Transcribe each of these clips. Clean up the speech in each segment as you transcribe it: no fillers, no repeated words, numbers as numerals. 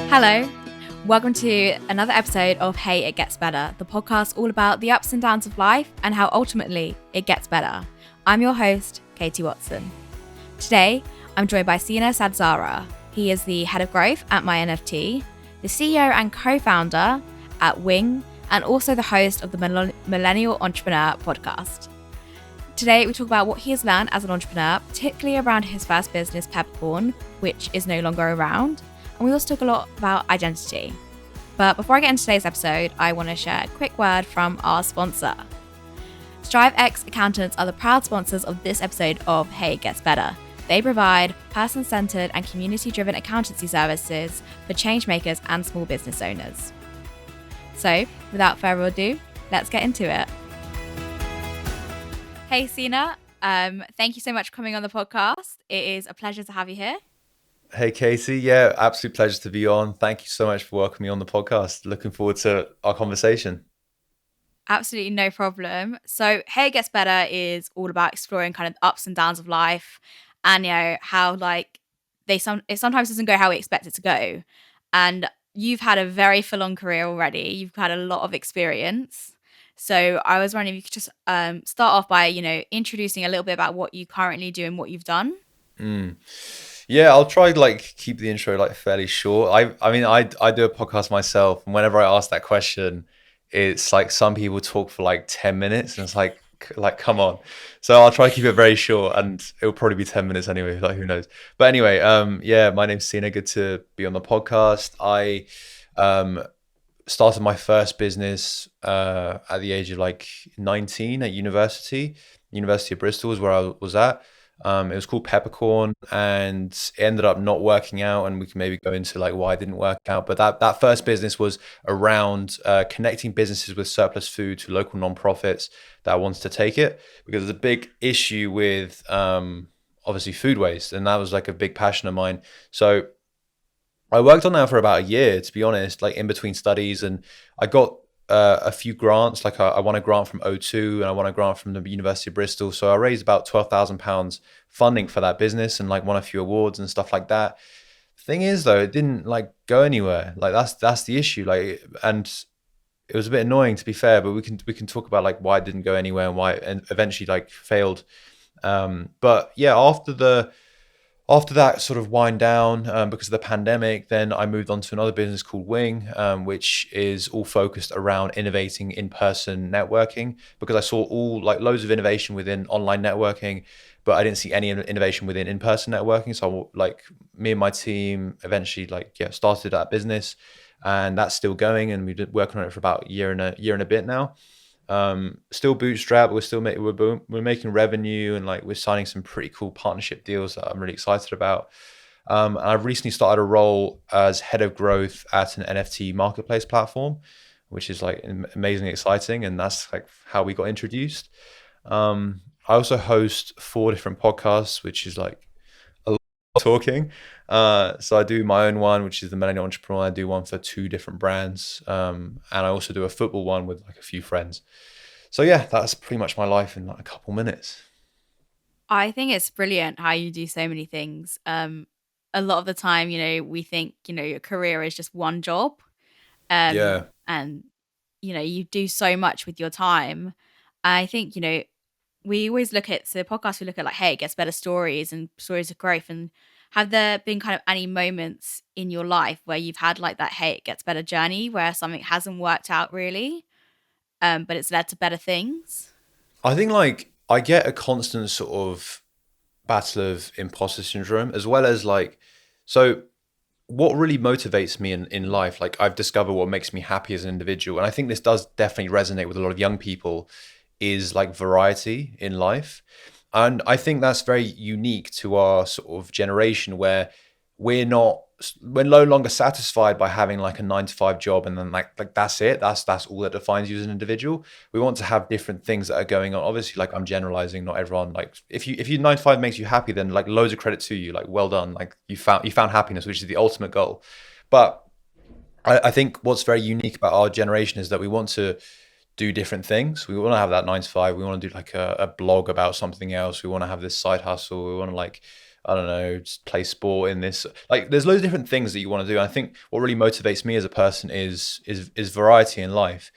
Hello, welcome to another episode of Hey, It Gets Better, the podcast all about the ups and downs of life and how ultimately it gets better. I'm your host, Katie Watson. Today, I'm joined by Sina Sadrzadeh. He is the head of growth at myNFT, the CEO and co-founder at Wing, and also the host of the Millennial Entrepreneur podcast. Today, we talk about what he has learned as an entrepreneur, particularly around his first business, Peppercorn, which is no longer around. And we also talk a lot about identity. But before I get into today's episode, I want to share a quick word from our sponsor. StriveX Accountants are the proud sponsors of this episode of Hey, It Gets Better. They provide person-centered and community-driven accountancy services for change makers and small business owners. So, without further ado, let's get into it. Hey, Sina. Thank you so much for coming on the podcast. It is a pleasure to have you here. Hey, Casey. Yeah, absolute pleasure to be on. Thank you so much for welcoming me on the podcast. Looking forward to our conversation. Absolutely no problem. So Hey It Gets Better is all about exploring kind of the ups and downs of life and, how it sometimes doesn't go how we expect it to go. And you've had a very full-on career already. You've had a lot of experience. So I was wondering if you could just start off by, introducing a little bit about what you currently do and what you've done. Yeah, I'll try keep the intro fairly short. I do a podcast myself, and whenever I ask that question, it's like some people talk for 10 minutes, and it's like come on. So I'll try to keep it very short, and it'll probably be 10 minutes anyway. Who knows? But anyway, yeah, my name's Sina. Good to be on the podcast. I started my first business at the age of 19 at University of Bristol is where I was at. It was called Peppercorn, and it ended up not working out, and we can maybe go into why it didn't work out. But that first business was around connecting businesses with surplus food to local nonprofits that wanted to take it, because there's a big issue with obviously food waste, and that was a big passion of mine. So I worked on that for about a year, to be honest, in between studies, and I got a few grants. I won a grant from O2 and I won a grant from the University of Bristol. So I raised about £12,000 funding for that business and won a few awards and stuff like that. Thing is though, it didn't go anywhere. That's the issue. And it was a bit annoying, to be fair, but we can talk about why it didn't go anywhere and why it eventually failed. But yeah, after that sort of wind down because of the pandemic, then I moved on to another business called Wing, which is all focused around innovating in-person networking, because I saw loads of innovation within online networking, but I didn't see any innovation within in-person networking. So me and my team eventually started that business, and that's still going, and we've been working on it for about a year and a bit now. Still bootstrap, we're making revenue, and we're signing some pretty cool partnership deals that I'm really excited about. And I've recently started a role as head of growth at an NFT marketplace platform, which is amazingly exciting, and that's how we got introduced. I also host 4 different podcasts, which is a lot of talking. So I do my own one, which is the Millennial Entrepreneur. I do one for 2 different brands, and I also do a football one with a few friends. So yeah, that's pretty much my life in a couple minutes. I think it's brilliant how you do so many things. A lot of the time, we think, your career is just one job. Yeah. And, you do so much with your time. I think, we always look at, so the podcast, we look at Hey, It Gets Better stories and stories of growth. And have there been kind of any moments in your life where you've had that Hey, It Gets Better journey where something hasn't worked out really, but it's led to better things? I think I get a constant sort of battle of imposter syndrome, as well as so what really motivates me in life, I've discovered what makes me happy as an individual, and I think this does definitely resonate with a lot of young people, is variety in life. And I think that's very unique to our sort of generation, where we're no longer satisfied by having a 9-to-5 job, and then that's it. That's all that defines you as an individual. We want to have different things that are going on. Obviously, I'm generalizing, not everyone. If your 9-to-5 makes you happy, then loads of credit to you. Well done. You found happiness, which is the ultimate goal. But I think what's very unique about our generation is that we want to do different things. We want to have that 9-to-5. We want to do a blog about something else. We want to have this side hustle. We want to I don't know, just play sport in this. Like, there's loads of different things that you want to do. I think what really motivates me as a person is variety in life.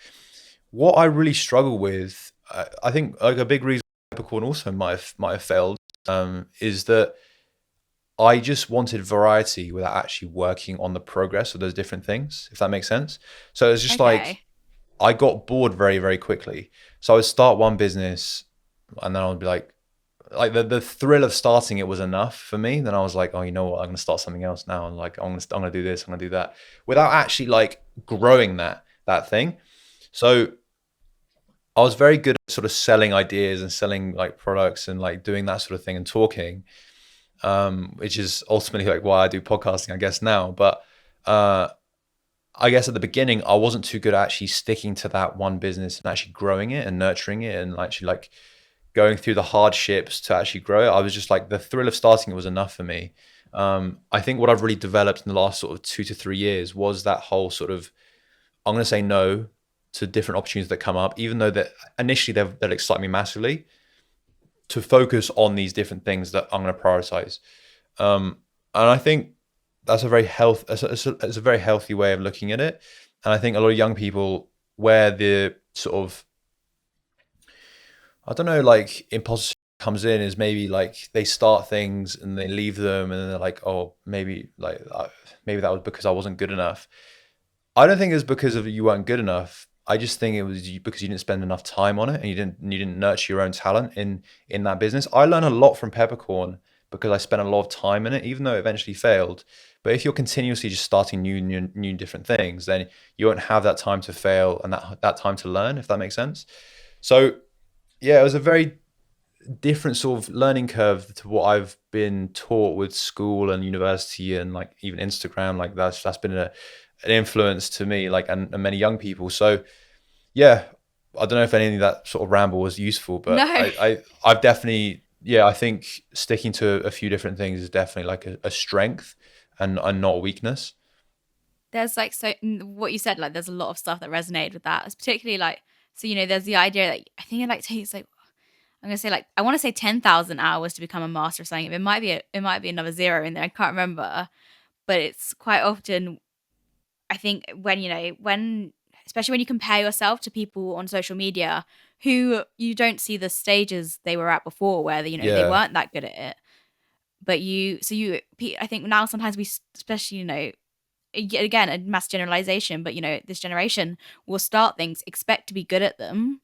What I really struggle with, I think, like a big reason Peppercorn also might have failed, is that I just wanted variety without actually working on the progress of those different things, if that makes sense. So it's just like Okay. I got bored very, very quickly. So I would start one business and then I would be like the thrill of starting it was enough for me. Then I was like, oh, you know what? I'm going to start something else now. And like, I'm going to do this, I'm going to do that without actually like growing that thing. So I was very good at sort of selling ideas and selling like products and like doing that sort of thing and talking, which is ultimately like why I do podcasting, I guess now. But uh, I guess at the beginning, I wasn't too good at actually sticking to that one business and actually growing it and nurturing it and actually like going through the hardships to actually grow it. I was just like the thrill of starting it was enough for me. I think what I've really developed in the last sort of 2 to 3 years was that whole sort of I'm going to say no to different opportunities that come up, even though that initially they'll excite me massively. To focus on these different things that I'm going to prioritize. And I think that's a very it's a very healthy way of looking at it. And I think a lot of young people where the sort of I don't know like imposter comes in is maybe like they start things and they leave them and then they're like, oh, maybe that was because I wasn't good enough. I don't think it's because of you weren't good enough. I just think it was because you didn't spend enough time on it and you didn't nurture your own talent in that business. I learned a lot from Peppercorn because I spent a lot of time in it, even though it eventually failed. But if you're continuously just starting new different things, then you won't have that time to fail and that time to learn, if that makes sense. So yeah, it was a very different sort of learning curve to what I've been taught with school and university and like even Instagram. Like that's been an influence to me, like and many young people. So yeah, I don't know if any of that sort of ramble was useful, but No. I've definitely, yeah, I think sticking to a few different things is definitely like a strength and not a weakness. There's like what you said, like there's a lot of stuff that resonated with that. It's particularly like there's the idea that I think it like takes like I'm gonna say like I want to say 10,000 hours to become a master of something. It might be another zero in there. I can't remember, but it's quite often I think when when especially when you compare yourself to people on social media who you don't see the stages they were at before where they Yeah, weren't that good at it, but I think now sometimes especially again a mass generalization, but this generation will start things, expect to be good at them,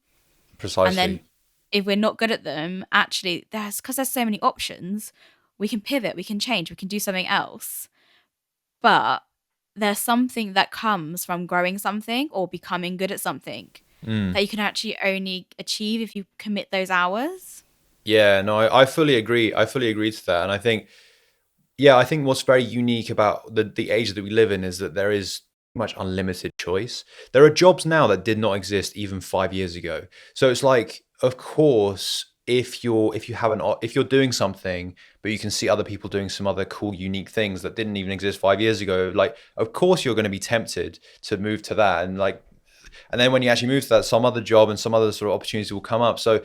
and then precisely. if we're not good at them, actually there's so many options, we can pivot, we can change, we can do something else. But there's something that comes from growing something or becoming good at something Mm. that you can actually only achieve if you commit those hours. Yeah, no, I fully agree. I fully agree to that. And I think, yeah, I think what's very unique about the age that we live in is that there is much unlimited choice. There are jobs now that did not exist even 5 years ago. So it's like, of course, if you're doing something, but you can see other people doing some other cool, unique things that didn't even exist 5 years ago, like of course you're going to be tempted to move to that. And then when you actually move to that, some other job and some other sort of opportunity will come up. So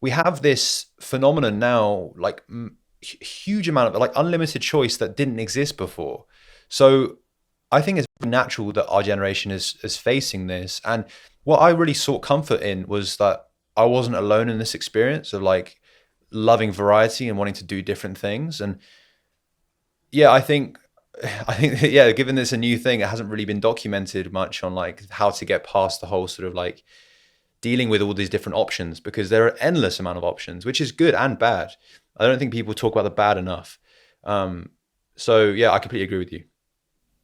we have this phenomenon now, like huge amount of like unlimited choice that didn't exist before. So I think it's natural that our generation is facing this. And what I really sought comfort in was that I wasn't alone in this experience of like loving variety and wanting to do different things. And yeah, I think yeah, given this a new thing, it hasn't really been documented much on like how to get past the whole sort of like dealing with all these different options because there are endless amount of options, which is good and bad. I don't think people talk about the bad enough. Um, so yeah, I completely agree with you.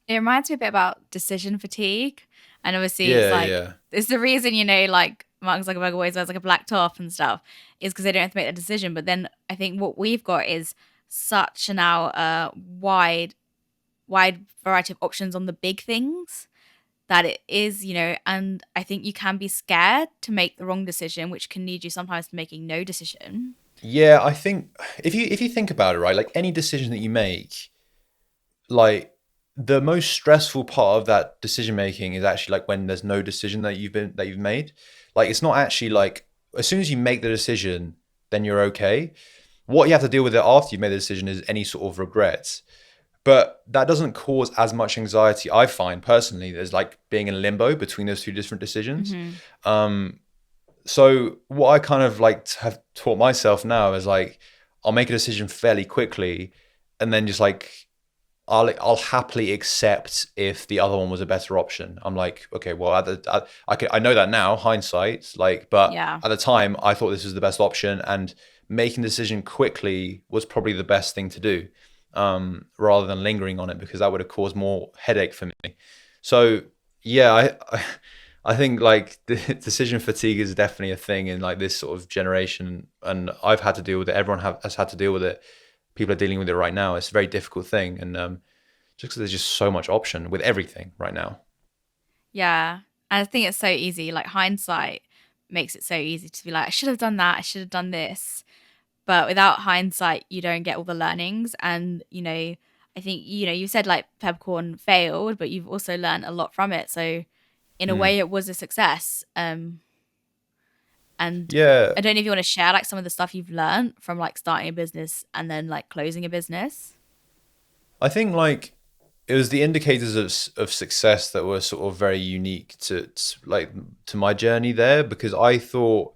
It reminds me a bit about decision fatigue. And obviously Yeah, yeah, it's the reason, like Mark Zuckerberg always wears like a black top and stuff, is because they don't have to make a decision. But then I think what we've got is such now wide variety of options on the big things that it is, and I think you can be scared to make the wrong decision, which can lead you sometimes to making no decision. yeah. I think if you think about it, right, like any decision that you make, like the most stressful part of that decision making is actually like when there's no decision that you've made. Like it's not actually like as soon as you make the decision, then you're okay. what you have to deal with it after you've made the decision is any sort of regrets. But that doesn't cause as much anxiety, I find personally, as like being in limbo between those two different decisions. So what I kind of like have taught myself now is like, I'll make a decision fairly quickly, and then just like I'll happily accept if the other one was a better option. I'm like, okay, well, I know that now, hindsight, like, but Yeah. at the time I thought this was the best option, and making the decision quickly was probably the best thing to do, rather than lingering on it, because that would have caused more headache for me. So yeah, I think like the decision fatigue is definitely a thing in like this sort of generation, and I've had to deal with it. Everyone has had to deal with it. People are dealing with it right now. It's a very difficult thing, and just because there's just so much option with everything right now. Yeah. And I think it's so easy. Like hindsight makes it so easy to be like, I should have done that. I should have done this. But without hindsight, you don't get all the learnings. And, I think, you said like Peppercorn failed, but you've also learned a lot from it. So in a Mm. way, it was a success. And Yeah, I don't know if you want to share like some of the stuff you've learned from like starting a business and then like closing a business. I think like it was the indicators of success that were sort of very unique to my journey there, because I thought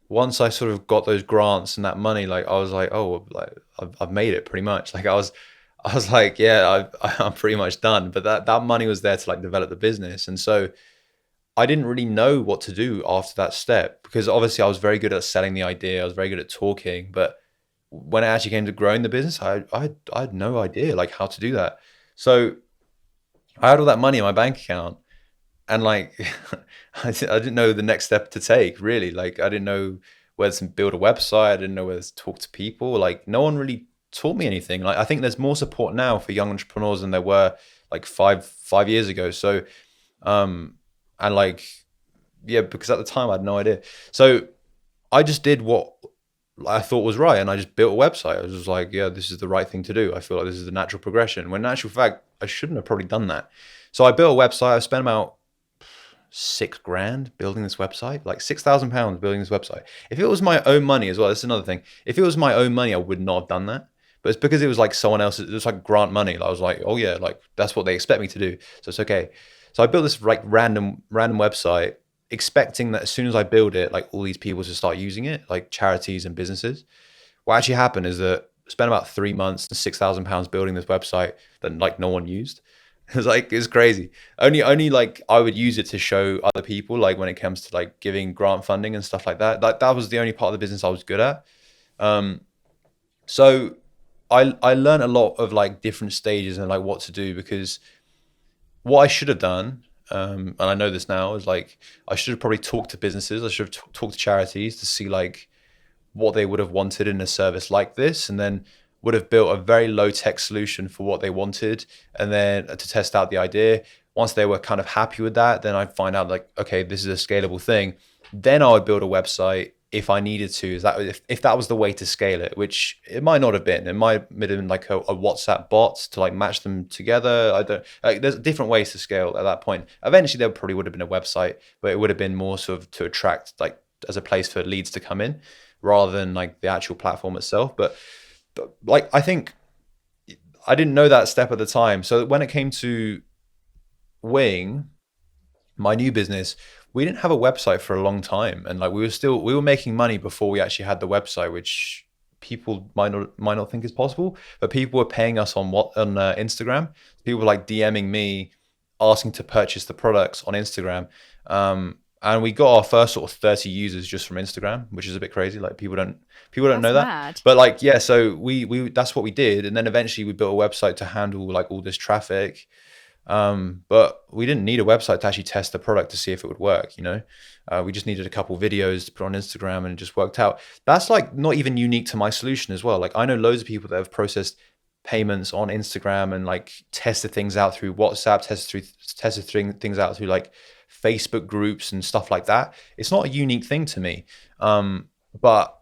once I sort of got those grants and that money, like I was like, oh, like I've made it pretty much. Like I was like, yeah, I'm pretty much done. But that money was there to like develop the business, and so I didn't really know what to do after that step, because obviously I was very good at selling the idea, I was very good at talking, but when it actually came to growing the business, I had no idea like how to do that. So I had all that money in my bank account, and like I didn't know the next step to take really. Like I didn't know whether to build a website, I didn't know whether to talk to people. Like no one really taught me anything. Like I think there's more support now for young entrepreneurs than there were like five years ago. So and like yeah, because at the time I had no idea. So I just did what I thought was right, and I just built a website. I was just like, yeah, this is the right thing to do. I feel like this is the natural progression. When in actual fact, I shouldn't have probably done that. So I built a website. I spent about £6,000 building this website, like £6,000 building this website. If it was my own money as well, that's another thing. If it was my own money, I would not have done that. But it's because it was like someone else's. It was like grant money. I was like, oh yeah, like that's what they expect me to do, so it's okay. So I built this like random website, expecting that as soon as I build it, like all these people to start using it, like charities and businesses. What actually happened is that I spent about 3 months and £6,000 building this website that like no one used. It was crazy. Only like I would use it to show other people, like when it comes to like giving grant funding and stuff like that. That was the only part of the business I was good at. So I learned a lot of like different stages and like what to do, because what I should have done, and I know this now, is like I should have probably talked to businesses. I should have talked to charities to see like what they would have wanted in a service like this, and then would have built a very low tech solution for what they wanted, and then to test out the idea. Once they were kind of happy with that, then I'd find out like, okay, this is a scalable thing. Then I would build a website if I needed to. Is that if that was the way to scale it, which it might not have been. It might have been like a WhatsApp bot to like match them together. I don't like, there's different ways to scale at that point. Eventually there probably would have been a website, but it would have been more sort of to attract like as a place for leads to come in, rather than like the actual platform itself. But like I think I didn't know that step at the time. So when it came to Wing, my new business, we didn't have a website for a long time, and like we were making money before we actually had the website, which people might not think is possible. But people were paying us on Instagram. People were like DMing me, asking to purchase the products on Instagram. And we got our first sort of 30 users just from Instagram, which is a bit crazy. Like people don't know that. Mad. But like, yeah, so we that's what we did. And then eventually we built a website to handle like all this traffic. But we didn't need a website to actually test the product to see if it would work, you know? We just needed a couple videos to put on Instagram, and it just worked out. That's like not even unique to my solution as well. Like I know loads of people that have processed payments on Instagram and like tested things out through WhatsApp, tested things out through like Facebook groups and stuff like that. It's not a unique thing to me. But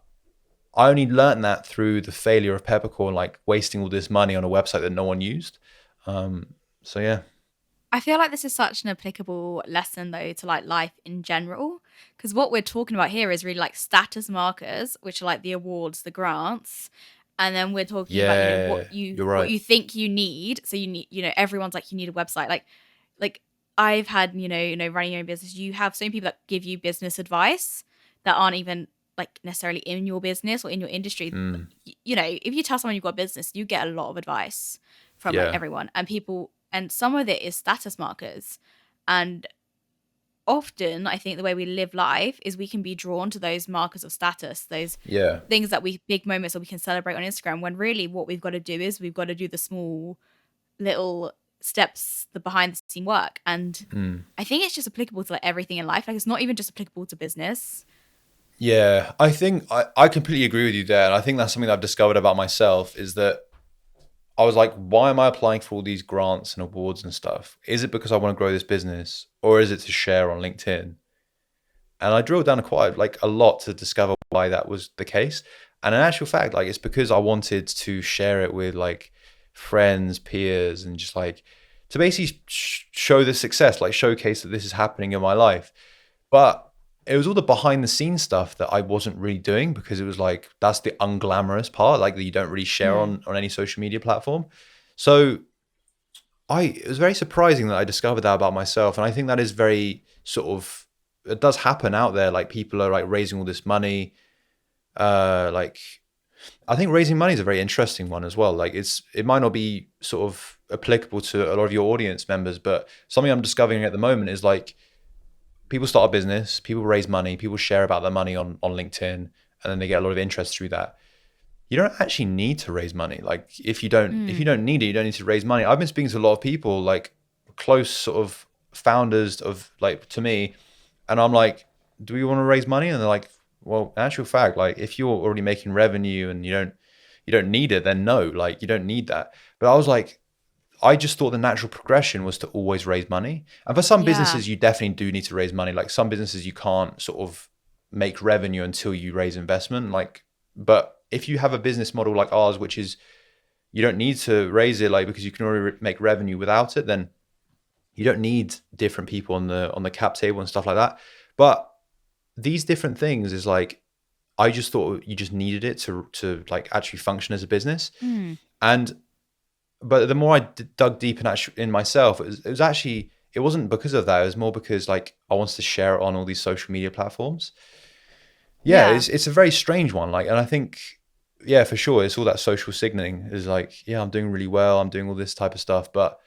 I only learned that through the failure of Peppercorn, like wasting all this money on a website that no one used. So yeah. I feel like this is such an applicable lesson though to like life in general, because what we're talking about here is really like status markers, which are like the awards, the grants, and then we're talking about Yeah, you're what right. you think you need. So you need, everyone's like, you need a website. Like I've had, running your own business, you have so many people that give you business advice that aren't even like necessarily in your business or in your industry. Mm, If you tell someone you've got a business, you get a lot of advice from like yeah, everyone and people, and some of it is status markers. And often I think the way we live life is we can be drawn to those markers of status, those yeah. things that we big moments that we can celebrate on Instagram, when really what we've got to do is we've got to do the small little steps, the behind the scene work. And Mm. I think it's just applicable to like everything in life. Like it's not even just applicable to business. Yeah, I think I completely agree with you there. And I think that's something that I've discovered about myself is that I was like, why am I applying for all these grants and awards and stuff? Is it because I want to grow this business or is it to share on LinkedIn? And I drilled down quite like a lot to discover why that was the case. And in actual fact, like it's because I wanted to share it with like friends, peers, and just like to basically show the success, like showcase that this is happening in my life. But it was all the behind the scenes stuff that I wasn't really doing because it was like that's the unglamorous part, like that you don't really share Mm. on any social media platform. So it was very surprising that I discovered that about myself. And I think that is very sort of it does happen out there. Like people are like raising all this money. Like I think raising money is a very interesting one as well. Like it might not be sort of applicable to a lot of your audience members, but something I'm discovering at the moment is like people start a business, people raise money, people share about their money on LinkedIn, and then they get a lot of interest through that. You don't actually need to raise money. Like if you Mm. don't need it, you don't need to raise money. I've been speaking to a lot of people, like close sort of founders of like to me, and I'm like, do we want to raise money? And they're like, well, in actual fact, like if you're already making revenue and you don't need it, then no, like you don't need that. But I was like, I just thought the natural progression was to always raise money. And for some Yeah. businesses, you definitely do need to raise money. Like some businesses, you can't sort of make revenue until you raise investment. Like, but if you have a business model like ours, which is you don't need to raise it, like because you can already make revenue without it, then you don't need different people on the cap table and stuff like that. But these different things is like I just thought you just needed it to like actually function as a business. Mm. And but the more I dug deep in myself, it was actually it wasn't because of that. It was more because like I wanted to share it on all these social media platforms. Yeah, Yeah. it's a very strange one. Like, and I think yeah, for sure, it's all that social signaling is like yeah, I'm doing really well, I'm doing all this type of stuff, but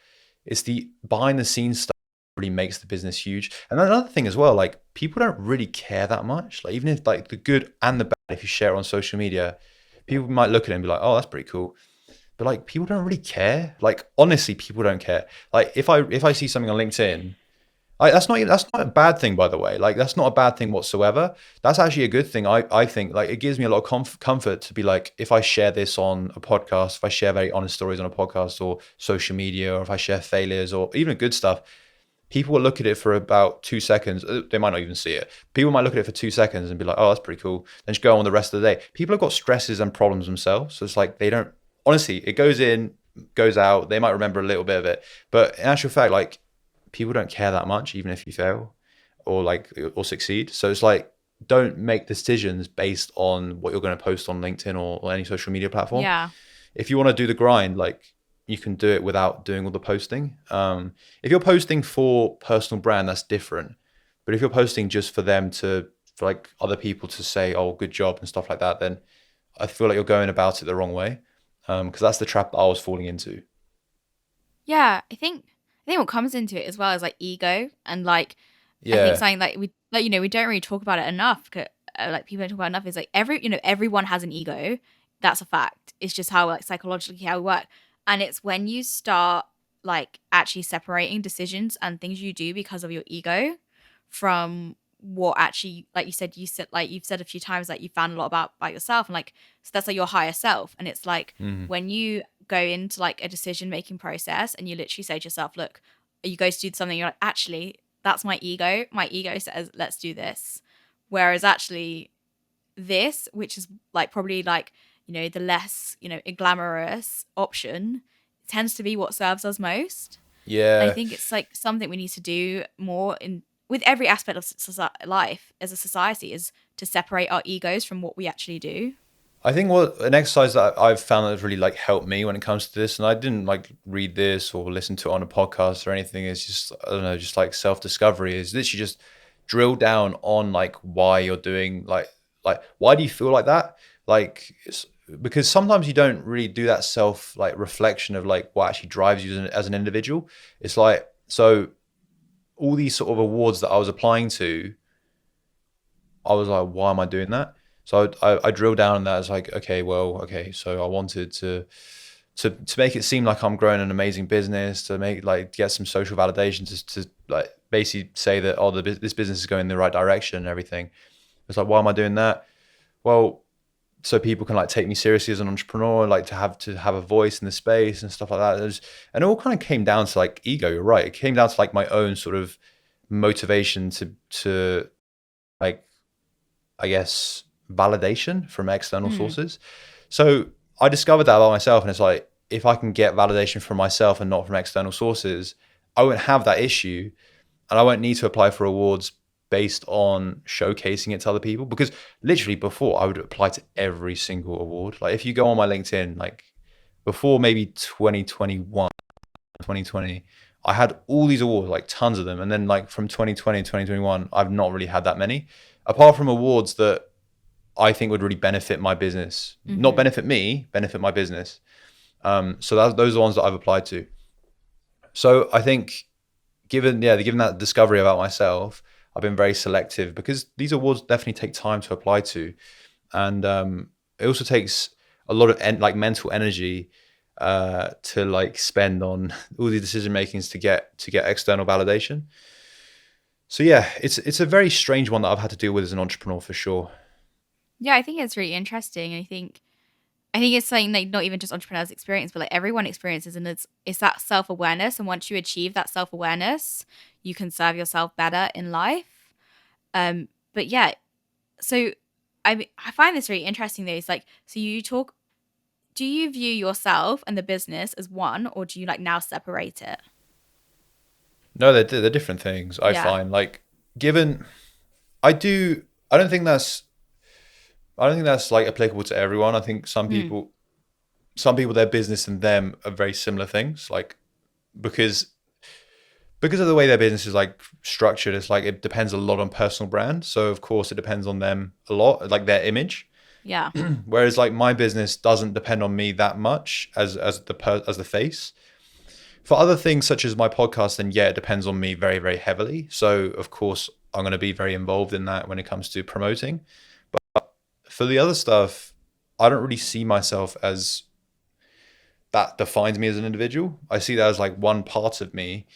it's the behind the scenes stuff that really makes the business huge. And another thing as well, like people don't really care that much. Like even if like the good and the bad, if you share it on social media, people might look at it and be like, oh, that's pretty cool. But like people don't really care. Like honestly, people don't care. Like if I see something on LinkedIn, that's not a bad thing, by the way. Like that's not a bad thing whatsoever. That's actually a good thing. I think like it gives me a lot of comfort to be like if I share this on a podcast, if I share very honest stories on a podcast or social media, or if I share failures or even good stuff, people will look at it for about 2 seconds. They might not even see it. People might look at it for 2 seconds and be like, oh, that's pretty cool. Then just go on the rest of the day. People have got stresses and problems themselves. So it's like they don't, honestly, it goes in, goes out. They might remember a little bit of it. But in actual fact, like people don't care that much, even if you fail or like, or succeed. So it's like, don't make decisions based on what you're going to post on LinkedIn or any social media platform. Yeah. If you want to do the grind, like you can do it without doing all the posting. If you're posting for personal brand, that's different. But if you're posting just for them for like other people to say, oh, good job and stuff like that, then I feel like you're going about it the wrong way. Because that's the trap that I was falling into. Yeah. I think what comes into it as well is like ego, and like I think Yeah. something like we don't really talk about it enough. Like people don't talk about it enough is like everyone has an ego. That's a fact. It's just how like psychologically how we work, and it's when you start like actually separating decisions and things you do because of your ego from what actually, like you said like you've said a few times, like you found a lot about yourself, and like so that's like your higher self. And it's like Mm. when you go into like a decision making process and you literally say to yourself, look, you go to do something, you're like, actually that's my ego says let's do this, whereas actually this, which is like probably like the less glamorous option, tends to be what serves us most. And I Yeah. think it's like something we need to do more in with every aspect of life as a society, is to separate our egos from what we actually do. I think what an exercise that I've found that has really like helped me when it comes to this, and I didn't like read this or listen to it on a podcast or anything, is just, I don't know, just like self-discovery, is literally just drill down on like why you're doing like why do you feel like that? Like it's because sometimes you don't really do that self like reflection of like what actually drives you as an individual. It's like, so all these sort of awards that I was applying to, I was like, why am I doing that? So I drilled down on that. It's like, okay, well, okay, so I wanted to make it seem like I'm growing an amazing business, to make like get some social validation, to like basically say that, oh, this business is going in the right direction and everything. It's like, why am I doing that? Well, so people can like take me seriously as an entrepreneur, like to have a voice in the space and stuff like that. And it all kind of came down to like ego. You're right. It came down to like my own sort of motivation to like, I guess, validation from external sources. So I discovered that about myself, and it's like, if I can get validation from myself and not from external sources, I won't have that issue, and I won't need to apply for awards based on showcasing it to other people. Because literally before, I would apply to every single award. Like if you go on my LinkedIn, like before maybe 2021, 2020, I had all these awards, like tons of them. And then like from 2020 to 2021, I've not really had that many, apart from awards that I think would really benefit my business, not benefit me, benefit my business. So those are the ones that I've applied to. So I think given that discovery about myself, I've been very selective, because these awards definitely take time to apply to. And it also takes a lot of like mental energy to like spend on all the decision makings to get external validation. So yeah, it's a very strange one that I've had to deal with as an entrepreneur, for sure. Yeah, I think it's really interesting. I think it's something like not even just entrepreneurs experience, but like everyone experiences, and it's that self-awareness. And once you achieve that self-awareness, you can serve yourself better in life. But yeah, so I find this really interesting though. It's like, so do you view yourself and the business as one, or do you like now separate it? No, they're different things. I Yeah. find like, given I do, I don't think that's like applicable to everyone. I think some people, their business and them are very similar things. Like because of the way their business is like structured, it's like it depends a lot on personal brand. So of course it depends on them a lot, like their image. Yeah. Whereas like my business doesn't depend on me that much as the face. For other things such as my podcast, then yeah, it depends on me very, very heavily. So of course I'm going to be very involved in that when it comes to promoting. For the other stuff, I don't really see myself as that defines me as an individual. I see that as like one part of me,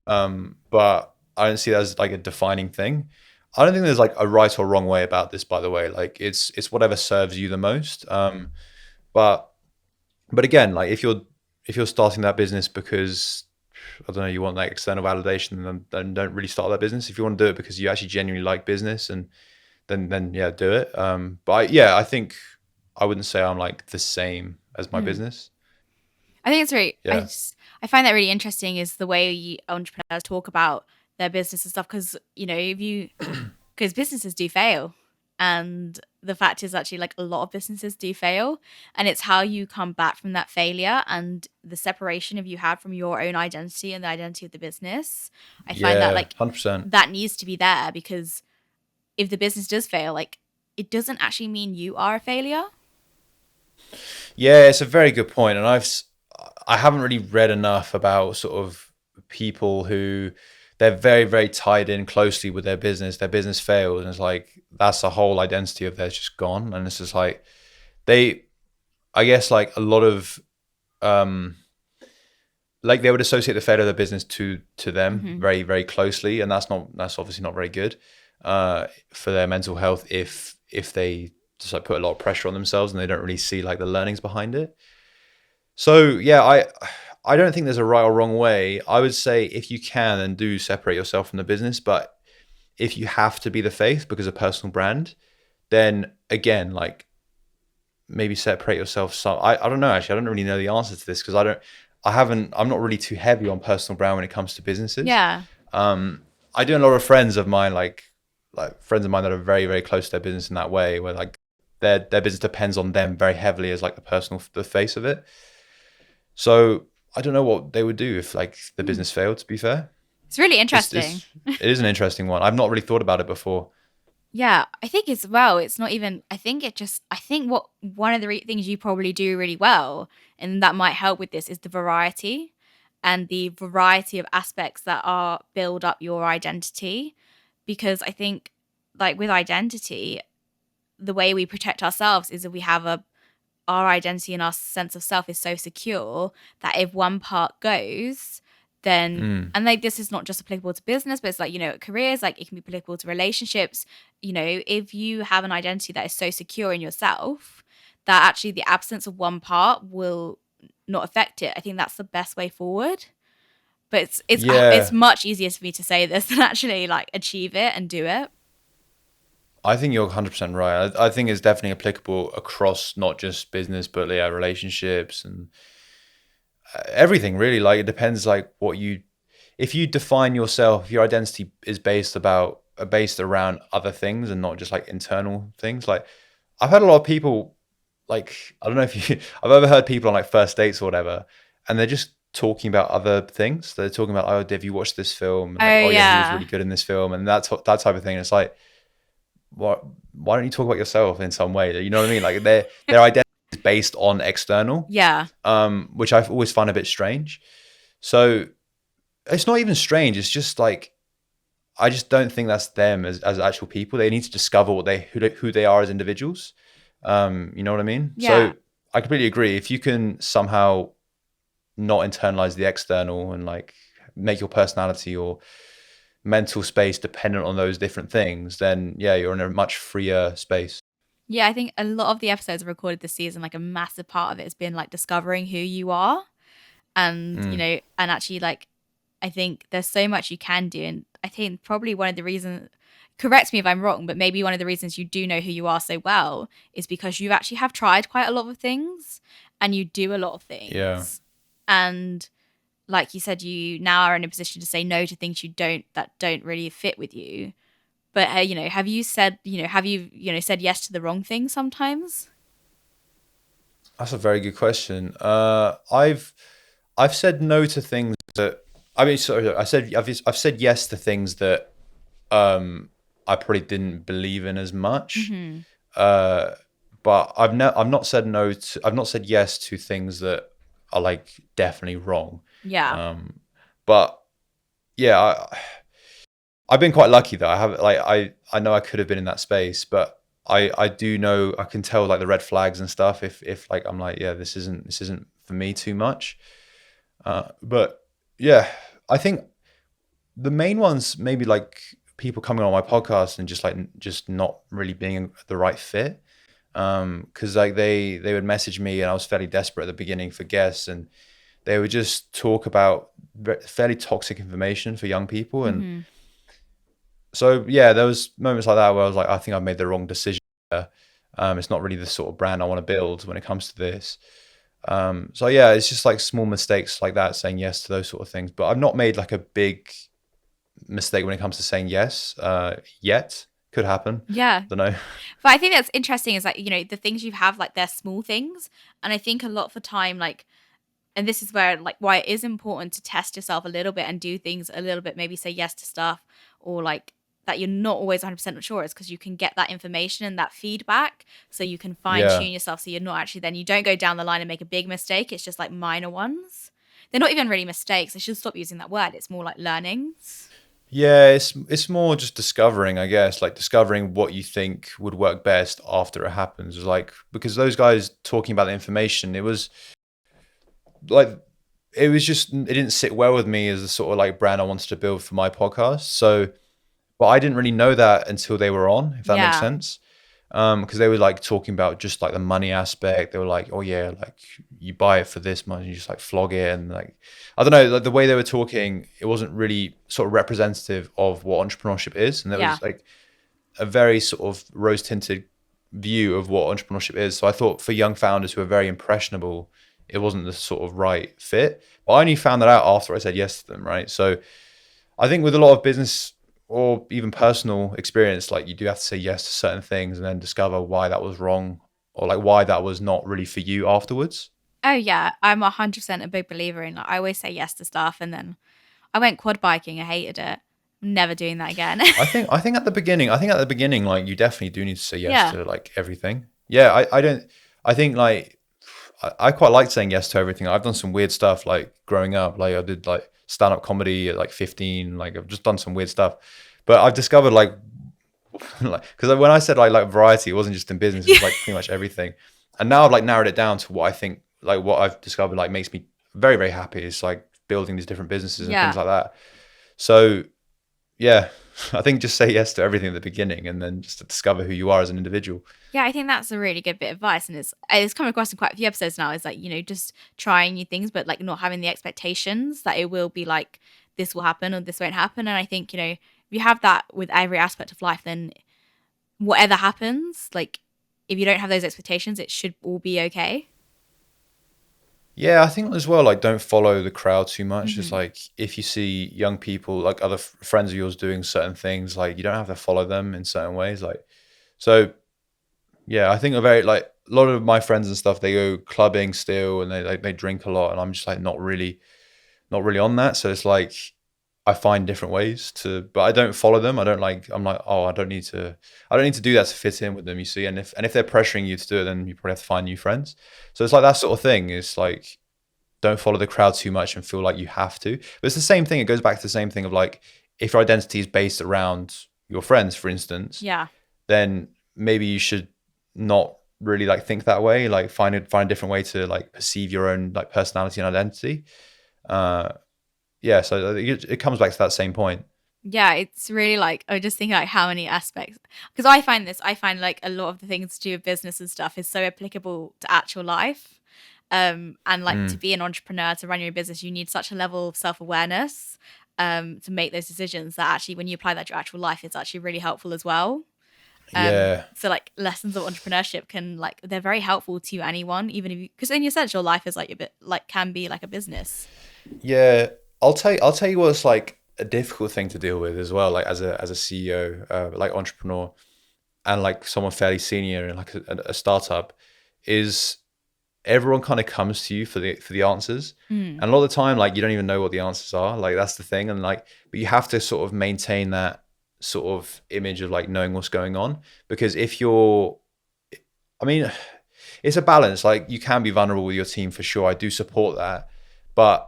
but I don't see that as like a defining thing. I don't think there's like a right or wrong way about this, by the way. Like it's whatever serves you the most. But again, like if you're starting that business because, I don't know, you want like external validation, then don't really start that business. If you want to do it because you actually genuinely like business, and then yeah, do it. I think I wouldn't say I'm like the same as my business. I think it's really, Yeah. I find that really interesting is the way entrepreneurs talk about their business and stuff. Because, because businesses do fail. And the fact is actually like a lot of businesses do fail. And it's how you come back from that failure and the separation of you had from your own identity and the identity of the business. I find that Yeah, like 100%. that needs to be there, because if the business does fail, like it doesn't actually mean you are a failure. Yeah, it's a very good point, and I haven't really read enough about sort of people who they're very, very tied in closely with their business. Their business fails, and it's like that's the whole identity of theirs just gone. And it's just like they, I guess, like a lot of like they would associate the failure of their business to them very, very closely, and that's obviously not very good for their mental health if they just like put a lot of pressure on themselves and they don't really see like the learnings behind it. So yeah, I don't think there's a right or wrong way. I would say if you can, then do separate yourself from the business. But if you have to be the face because of personal brand, then again, like maybe separate yourself. I don't know, actually, I don't really know the answer to this, because I'm not really too heavy on personal brand when it comes to businesses. Yeah. I do a lot of friends of mine, like friends of mine that are very, very close to their business in that way, where like their business depends on them very heavily as like the face of it. So I don't know what they would do if like the business failed, to be fair. It's really interesting. It is an interesting one. I've not really thought about it before. Yeah, I think as well, it's not even, I think what one of the things you probably do really well, and that might help with this, is the variety and the variety of aspects that are build up your identity. Because I think, like with identity, the way we protect ourselves is that we have our identity and our sense of self is so secure that if one part goes, then and like this is not just applicable to business, but it's like, careers, like it can be applicable to relationships. If you have an identity that is so secure in yourself that actually the absence of one part will not affect it, I think that's the best way forward. But it's much easier for me to say this than actually like achieve it and do it. I think you're 100% right. I think it's definitely applicable across not just business, but yeah, relationships and everything really. Like it depends like if you define yourself, if your identity is based around other things and not just like internal things. Like I've had a lot of people, like, I don't know if I've ever heard people on like first dates or whatever, and they're just talking about other things. They're talking about, oh, have you watched this film? And like, he was really good in this film, and that type of thing. And it's like, why don't you talk about yourself in some way? You know what I mean? Like their identity is based on external, which I've always found a bit strange. So it's not even strange. It's just like, I just don't think that's them as actual people. They need to discover who they are as individuals. You know what I mean? Yeah. So I completely agree. If you can somehow not internalize the external and like make your personality or mental space dependent on those different things, then yeah, you're in a much freer space. Yeah, I think a lot of the episodes recorded this season, like a massive part of it has been like discovering who you are. And, and actually like, I think there's so much you can do. And I think probably one of the reasons, correct me if I'm wrong, but maybe one of the reasons you do know who you are so well is because you actually have tried quite a lot of things and you do a lot of things. Yeah. And like you said, you now are in a position to say no to things that don't really fit with you. But have you said said yes to the wrong thing sometimes? That's a very good question. I've said no to things that I've said yes to things that I probably didn't believe in as much. Mm-hmm. But I've not said yes to things that are like definitely wrong. Yeah. But yeah, I've been quite lucky that I have like I know I could have been in that space, but I do know, I can tell like the red flags and stuff if like I'm like, yeah, this isn't for me too much. But yeah, I think the main ones maybe like people coming on my podcast and just not really being the right fit. Because like they would message me and I was fairly desperate at the beginning for guests, and they would just talk about fairly toxic information for young people. And so yeah, there was moments like that where I was like, I think I've made the wrong decision. It's not really the sort of brand I want to build when it comes to this. So yeah, it's just like small mistakes like that, saying yes to those sort of things. But I've not made like a big mistake when it comes to saying yes yet. Could happen. Yeah. Don't know. But I think that's interesting is like, the things you have, like they're small things. And I think a lot of the time, like, and this is where like why it is important to test yourself a little bit and do things a little bit, maybe say yes to stuff or like that you're not always 100% sure, is because you can get that information and that feedback so you can fine tune yourself. So you're not actually, then you don't go down the line and make a big mistake. It's just like minor ones. They're not even really mistakes. I should stop using that word. It's more like learnings. Yeah, it's more just discovering, I guess, like discovering what you think would work best after it happens. It's like, because those guys talking about the information, it was just, it didn't sit well with me as the sort of like brand I wanted to build for my podcast. So, but I didn't really know that until they were on, if that makes sense. Because they were like talking about just like the money aspect. They were like, oh yeah, like you buy it for this much, you just like flog it, and like, I don't know, like the way they were talking, it wasn't really sort of representative of what entrepreneurship is. And there was like a very sort of rose tinted view of what entrepreneurship is. So I thought for young founders who are very impressionable, it wasn't the sort of right fit. But I only found that out after I said yes to them, right? So I think with a lot of business or even personal experience, like you do have to say yes to certain things and then discover why that was wrong or like why that was not really for you afterwards. Oh yeah, I'm 100% a big believer in, like, I always say yes to stuff, and then I went quad biking. I hated it. I'm never doing that again. I think at the beginning, like you definitely do need to say yes Yeah. to like everything. Yeah, I don't. I think like I quite like saying yes to everything. I've done some weird stuff like growing up. Like I did like stand up comedy at like 15. Like I've just done some weird stuff. But I've discovered like like because when I said like variety, it wasn't just in business. It Yeah. was like pretty much everything. And now I've like narrowed it down to what I think like what I've discovered like makes me very very happy. It's like building these different businesses and things Yeah. like that. So yeah, I think just say yes to everything at the beginning and then just to discover who you are as an individual. Yeah, I think that's a really good bit of advice, and it's come across in quite a few episodes now. It's like, just trying new things, but like not having the expectations that it will be like this will happen or this won't happen. And I think, if you have that with every aspect of life, then whatever happens, like if you don't have those expectations, it should all be okay. Yeah, I think as well, like don't follow the crowd too much. Just Hmm. like if you see young people, like other friends of yours doing certain things, like you don't have to follow them in certain ways. Like, so yeah, I think a lot of my friends and stuff, they go clubbing still and they drink a lot and I'm just like not really on that. So it's like I find different ways to, but I don't follow them. I'm like, oh, I don't need to do that to fit in with them, you see. And if they're pressuring you to do it, then you probably have to find new friends. So it's like that sort of thing. It's like, don't follow the crowd too much and feel like you have to. But it's the same thing. It goes back to the same thing of like, if your identity is based around your friends, for instance, Yeah. then maybe you should not really like think that way. Like find a different way to like perceive your own like personality and identity. Uh, yeah, so it comes back to that same point. Yeah, it's really like, I just think like how many aspects, because I find like a lot of the things to do with business and stuff is so applicable to actual life. And like to Mm, be an entrepreneur, to run your own business, you need such a level of self-awareness to make those decisions, that actually when you apply that to your actual life, it's actually really helpful as well. yeah, So like lessons of entrepreneurship can, like, they're very helpful to anyone, even if you, because in your sense your life is like a bit like, can be like a business. yeah. I'll tell you what it's like a difficult thing to deal with as well. Like as a CEO, like entrepreneur, and like someone fairly senior in like a startup, is everyone kind of comes to you for the answers, Mm. and a lot of the time like you don't even know what the answers are. Like that's the thing, and like but you have to sort of maintain that sort of image of like knowing what's going on, because if you're, I mean, it's a balance. Like you can be vulnerable with your team for sure. I do support that, but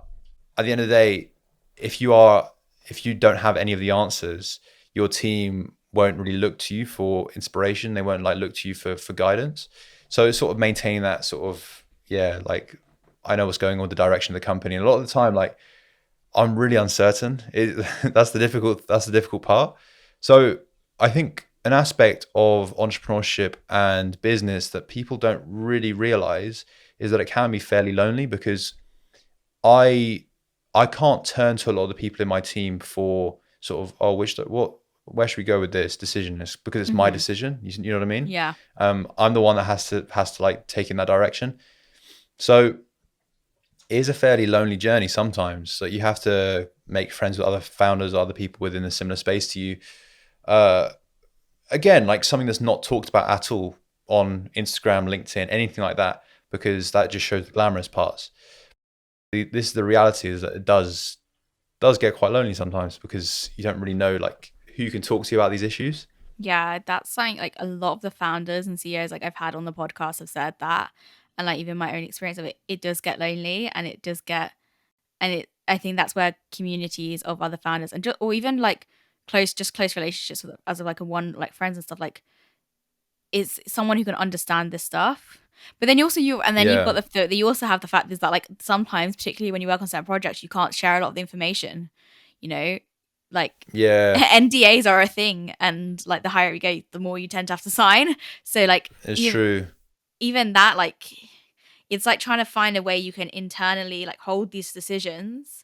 at the end of the day, if you don't have any of the answers, your team won't really look to you for inspiration. They won't like look to you for guidance. So it's sort of maintaining that sort of, yeah, like I know what's going on with the direction of the company. And a lot of the time, like I'm really uncertain. That's the difficult part. So I think an aspect of entrepreneurship and business that people don't really realize is that it can be fairly lonely, because I I can't turn to a lot of the people in my team for sort of, oh, where should we go with this decision? It's because it's my Hmm. decision. You know what I mean? Yeah. I'm the one that has to like take in that direction. So it is a fairly lonely journey sometimes. So you have to make friends with other founders, other people within a similar space to you. Uh, Again, like something that's not talked about at all on Instagram, LinkedIn, anything like that, because that just shows the glamorous parts. This is the reality, is that it does get quite lonely sometimes, because you don't really know like who you can talk to about these issues. Yeah, that's something like a lot of the founders and CEOs like I've had on the podcast have said that. And like even my own experience of it, it does get lonely, and it does get, and it, I think that's where communities of other founders and just, or even like close relationships with, as of like a one, like friends and stuff, like is someone who can understand this stuff. But then and then you've got Yeah, you also have the fact is that like sometimes, particularly when you work on certain projects, you can't share a lot of the information, you know, like yeah, NDAs are a thing, and like the higher you go, the more you tend to have to sign. So like it's true. even that, like it's like trying to find a way you can internally like hold these decisions,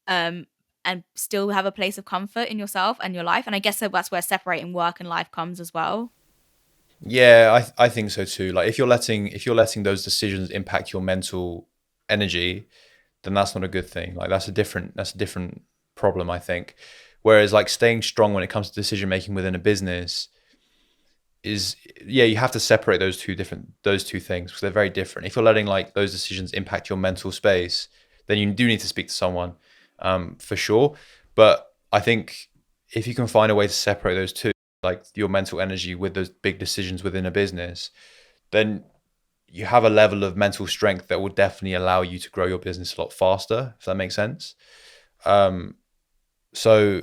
um and still have a place of comfort in yourself and your life. And I guess that's where separating work and life comes as well. Yeah, I think so too. Like if you're letting those decisions impact your mental energy, then that's not a good thing. Like that's a different problem, I think. Whereas like staying strong when it comes to decision making within a business is, yeah, you have to separate those two things because they're very different. If you're letting like those decisions impact your mental space, then you do need to speak to someone, for sure. But I think if you can find a way to separate those two, like your mental energy with those big decisions within a business, then you have a level of mental strength that will definitely allow you to grow your business a lot faster, if that makes sense. So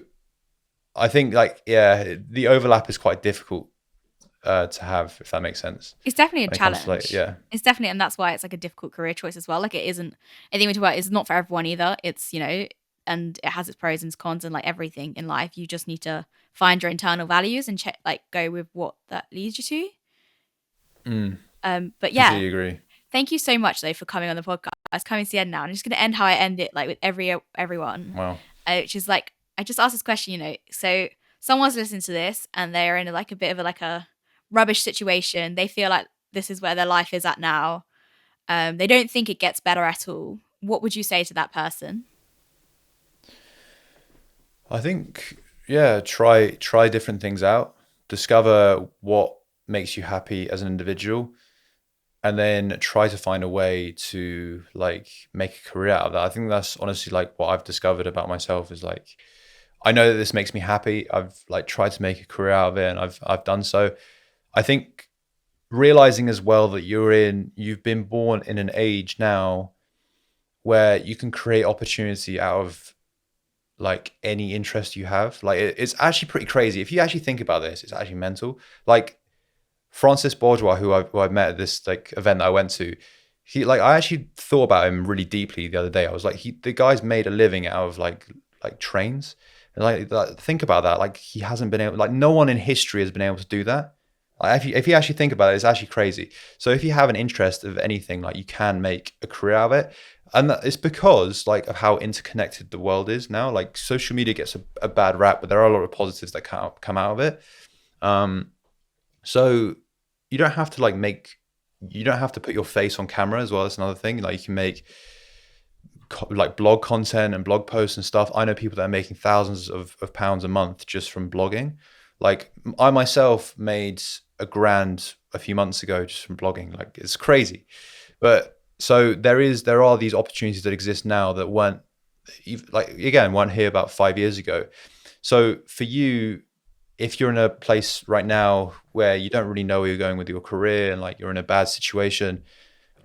I think like, yeah, the overlap is quite difficult to have, if that makes sense. It's definitely a When it comes to like, challenge. yeah. It's definitely, and that's why it's like a difficult career choice as well. Like it isn't, I think we talk about it's not for everyone either. It's, and it has its pros and its cons, and like everything in life, you just need to find your internal values and check, like go with what that leads you to. But yeah, Completely agree. thank you so much though for coming on the podcast. It's coming to the end now. I'm just gonna end how I end it, like with everyone. Wow. Which is like I just asked this question, so someone's listening to this and they're in like a bit of a rubbish situation. They feel like this is where their life is at now. They don't think it gets better at all. What would you say to that person? I think, yeah, try different things out, discover what makes you happy as an individual, and then try to find a way to like make a career out of that. I think that's honestly like what I've discovered about myself is like, I know that this makes me happy. I've like tried to make a career out of it, and I've done so. I think realizing as well that you've been born in an age now where you can create opportunity out of like any interest you have. Like it's actually pretty crazy. If you actually think about this, it's actually mental. Like Francis Bourgeois, who I met at this like event that I went to, I actually thought about him really deeply the other day. I was like, the guy's made a living out of like trains. And like think about that. Like he hasn't been able, like no one in history has been able to do that. Like if you actually think about it, it's actually crazy. So if you have an interest of anything, like you can make a career out of it. And it's because like of how interconnected the world is now. Like social media gets a bad rap, but there are a lot of positives that come out of it. So you don't have to you don't have to put your face on camera as well. That's another thing. Like you can make like blog content and blog posts and stuff. I know people that are making thousands of pounds a month just from blogging. Like I myself made $1,000 a few months ago just from blogging. Like it's crazy. But so there are these opportunities that exist now that weren't here about 5 years ago. So for you, if you're in a place right now where you don't really know where you're going with your career and like you're in a bad situation,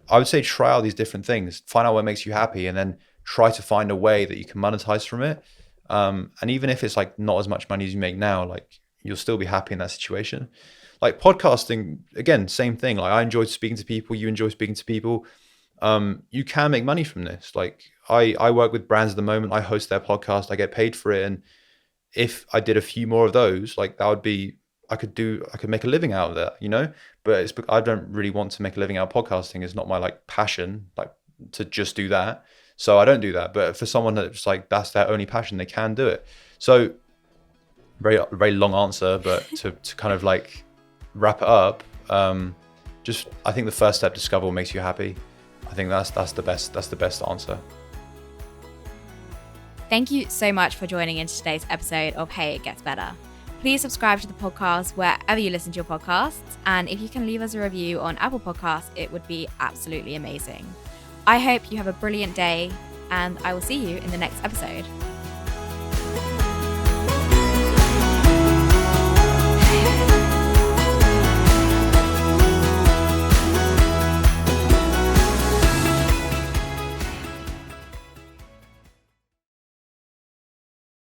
I would say try out these different things, find out what makes you happy, and then try to find a way that you can monetize from it. And even if it's like not as much money as you make now, like you'll still be happy in that situation. Like podcasting, again, same thing. Like I enjoy speaking to people, you enjoy speaking to people. You can make money from this. Like I work with brands at the moment. I host their podcast. I get paid for it. And if I did a few more of those, like that would be, I could make a living out of that, but I don't really want to make a living out of podcasting. It's not my like passion, like to just do that. So I don't do that. But for someone that's like, that's their only passion, they can do it. So very, very long answer, but to kind of like wrap it up, I think the first step, discover what makes you happy. I think that's the best answer. Thank you so much for joining in today's episode of Hey, It Gets Better. Please subscribe to the podcast wherever you listen to your podcasts. And if you can leave us a review on Apple Podcasts, it would be absolutely amazing. I hope you have a brilliant day, and I will see you in the next episode.